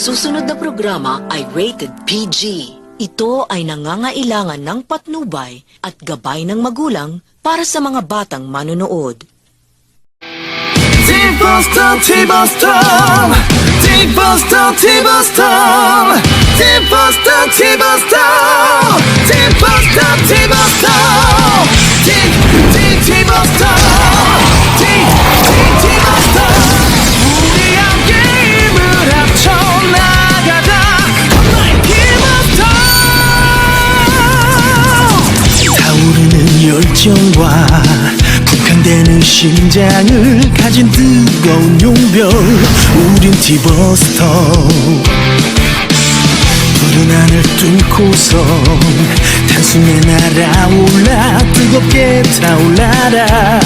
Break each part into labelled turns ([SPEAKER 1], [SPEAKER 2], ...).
[SPEAKER 1] susunod na programa ay rated PG. Ito ay nangangailangan ng patnubay at gabay ng magulang para sa mga batang manonood.
[SPEAKER 2] T-Boston, T-Boston, T-Boston, T-Boston, T-Boston, T-Boston, T-Boston, T-Boston, T-Boston, T-Boston. 우리 함께 힘을 합쳐 나가다 나의 T-Boston. 타오르는 열정과 북한되는 심장을 가진 뜨거운 용병 우린 T-Boston. 푸른 하늘 뚫고서 단숨에 날아올라 뜨겁게 타올라라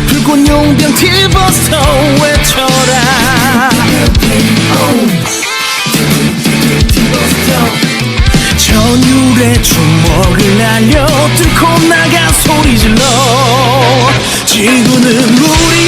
[SPEAKER 2] 붉은 용병 T-Boston 외쳐라. 전율의 주먹을 날려 뚫고 나가 소리 질러 지구는 우리